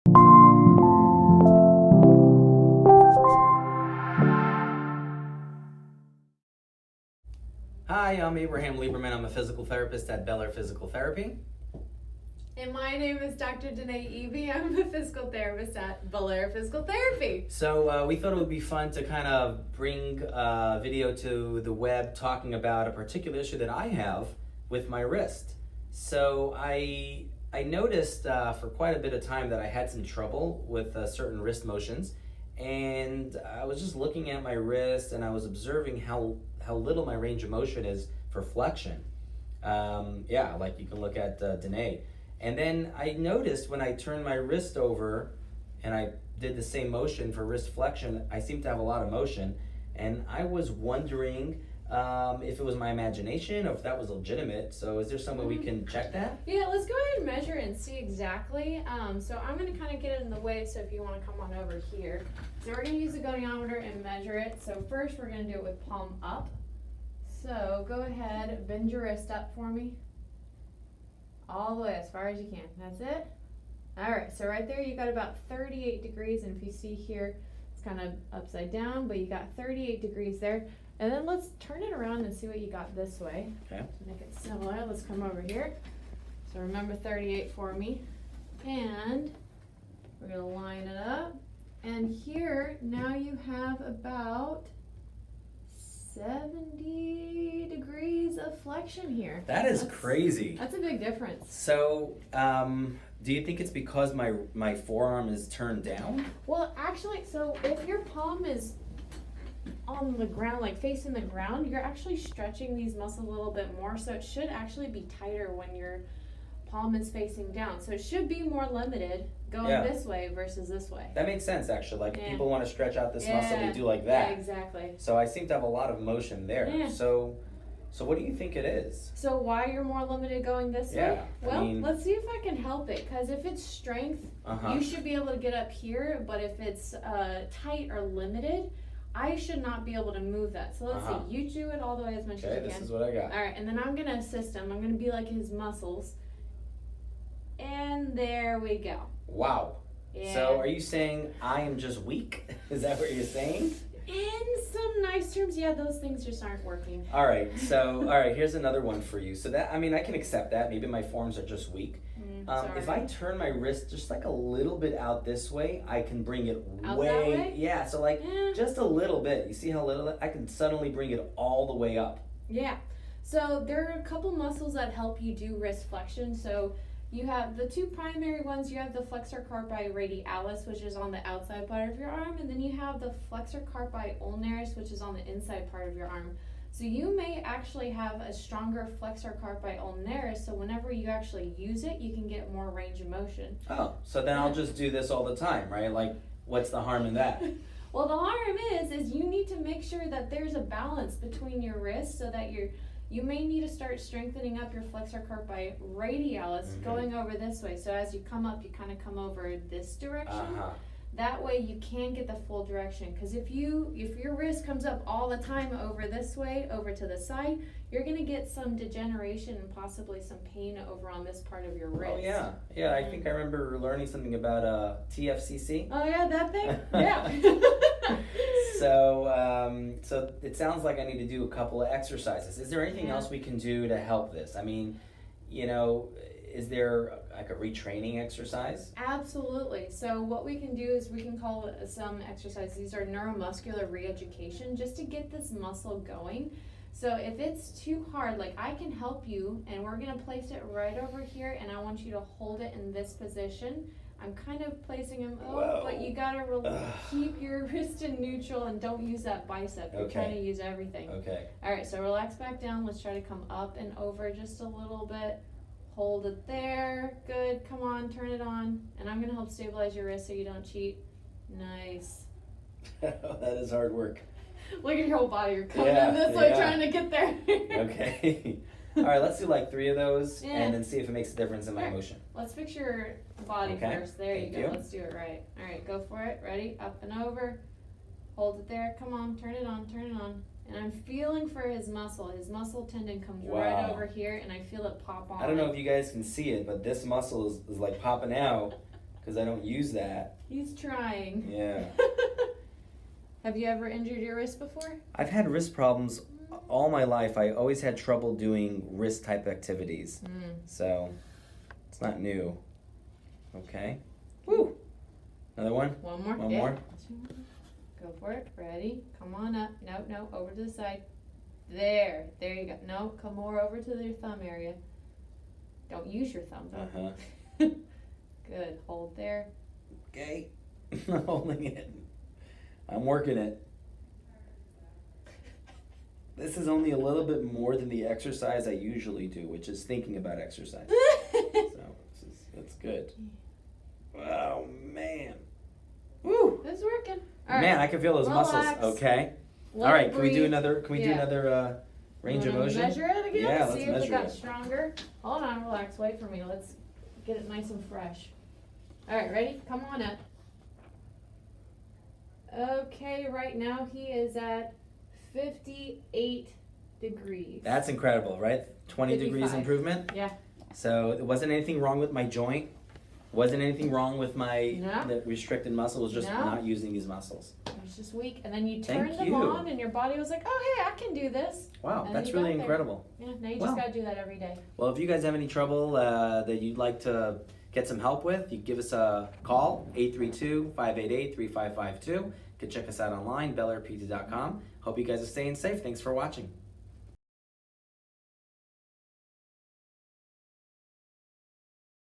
Hi, I'm Abraham Lieberman. I'm a physical therapist at Bel Air Physical Therapy. And my name is Dr. Danae Evie. I'm a physical therapist at Bel Air Physical Therapy. So we thought it would be fun to kind of bring a video to the web talking about a particular issue that I have with my wrist. So I noticed for quite a bit of time that I had some trouble with certain wrist motions, and I was just looking at my wrist and I was observing how little my range of motion is for flexion. Like you can look at Danae. And then I noticed when I turned my wrist over and I did the same motion for wrist flexion, I seemed to have a lot of motion. And I was wondering if it was my imagination or if that was legitimate. So is there some way we can check that? Yeah, let's go ahead and measure it and see exactly. So I'm going to kind of get it in the way, so if you want to come on over here. So we're going to use the goniometer and measure it. So first we're going to do it with palm up. So go ahead, bend your wrist up for me. All the way as far as you can. That's it. All right, so right there you got about 38 degrees, and if you see here, it's kind of upside down, but you got 38 degrees there. And then let's turn it around and see what you got this way. Okay. To make it similar, let's come over here. So remember 38 for me. And we're gonna line it up. And here, now you have about 70 degrees of flexion here. That's crazy. That's a big difference. So do you think it's because my forearm is turned down? Well, actually, so if your palm is on the ground, like facing the ground, you're actually stretching these muscles a little bit more, so it should actually be tighter when your palm is facing down. So it should be more limited going this way versus this way. That makes sense, actually. Like, if people want to stretch out this muscle, they do like that. Yeah, exactly. So I seem to have a lot of motion there. Yeah. So what do you think it is? So why you're more limited going this way? Well, let's see if I can help it, because if it's strength, you should be able to get up here, but if it's tight or limited, I should not be able to move that. So let's see, you do it all the way as much as you can. Okay, this is what I got. All right, and then I'm going to assist him. I'm going to be like his muscles. And there we go. Wow. Yeah. So are you saying I am just weak? Is that what you're saying? In some nice terms, yeah, those things just aren't working. All right, here's another one for you. So that, I can accept that. Maybe my forearms are just weak. If I turn my wrist just like a little bit out this way, I can bring it out that way? Yeah, so just a little bit. You see how little I can suddenly bring it all the way up. Yeah. So there are a couple muscles that help you do wrist flexion. So you have the two primary ones. You have the flexor carpi radialis, which is on the outside part of your arm, and then you have the flexor carpi ulnaris, which is on the inside part of your arm. So you may actually have a stronger flexor carpi ulnaris, so whenever you actually use it, you can get more range of motion. Oh, so then I'll just do this all the time, right? Like, what's the harm in that? Well, the harm is you need to make sure that there's a balance between your wrists, so that you may need to start strengthening up your flexor carpi radialis going over this way. So as you come up, you kind of come over this direction. That way you can get the full direction. Because if your wrist comes up all the time over this way, over to the side, you're going to get some degeneration and possibly some pain over on this part of your wrist. Oh, yeah. Yeah, I think I remember learning something about TFCC. Oh, yeah, that thing? Yeah. So it sounds like I need to do a couple of exercises. Is there anything else we can do to help this? Is there like a retraining exercise? Absolutely. So what we can do is we can call some exercises. These are neuromuscular re-education, just to get this muscle going. So if it's too hard, like I can help you, and we're going to place it right over here, and I want you to hold it in this position. I'm kind of placing him, but you got to keep your wrist in neutral and don't use that bicep. You're trying to use everything. Okay. All right, so relax back down. Let's try to come up and over just a little bit. Hold it there. Good. Come on, turn it on. And I'm going to help stabilize your wrist so you don't cheat. Nice. That is hard work. Look at your whole body. You're coming in this way trying to get there. Okay. All right, let's do like 3 of those and then see if it makes a difference in my motion. Let's fix your body first. There you go. Let's do it right. All right, go for it. Ready? Up and over. Hold it there. Come on, turn it on, turn it on. And I'm feeling for his muscle. His muscle tendon comes right over here, and I feel it pop on. I don't know if you guys can see it, but this muscle is like popping out. because I don't use that. He's trying. Yeah. Have you ever injured your wrist before? I've had wrist problems all my life. I always had trouble doing wrist type activities. So it's not new. Okay. Woo! Another one? One more. One Yeah. more. Go for it. Ready? Come on up. No, over to the side. There you go. No, come more over to your thumb area. Don't use your thumb though. Uh-huh. Good. Hold there. Okay. I'm holding it. I'm working it. This is only a little bit more than the exercise I usually do, which is thinking about exercise. So it's good. Oh man. Woo! It's working. All right. Man, I can feel those Relax. muscles. Okay. Let All right. it Can we do breathe. another? Can we do Yeah. another range of Wanna motion? Measure it again. Yeah, See let's if it measure got it. stronger. Hold on, relax. Wait for me. Let's get it nice and fresh. All right, ready? Come on up. Okay, right now he is at 58 degrees. That's incredible, right? 20 degrees 55. improvement. Yeah. So it wasn't anything wrong with my joint. Wasn't anything wrong with my No. the restricted muscle. It was just No. not using these muscles. It was just weak, and then you Thank turned them you. on, and your body was like, "Oh, hey, I can do this." Wow, And that's you really got there. incredible. Yeah. Now you Wow. just gotta do that every day. Well, if you guys have any trouble that you'd like to get some help with, you can give us a call, 832-588-3552. You can check us out online, bellairpizza.com. Hope you guys are staying safe. Thanks for watching.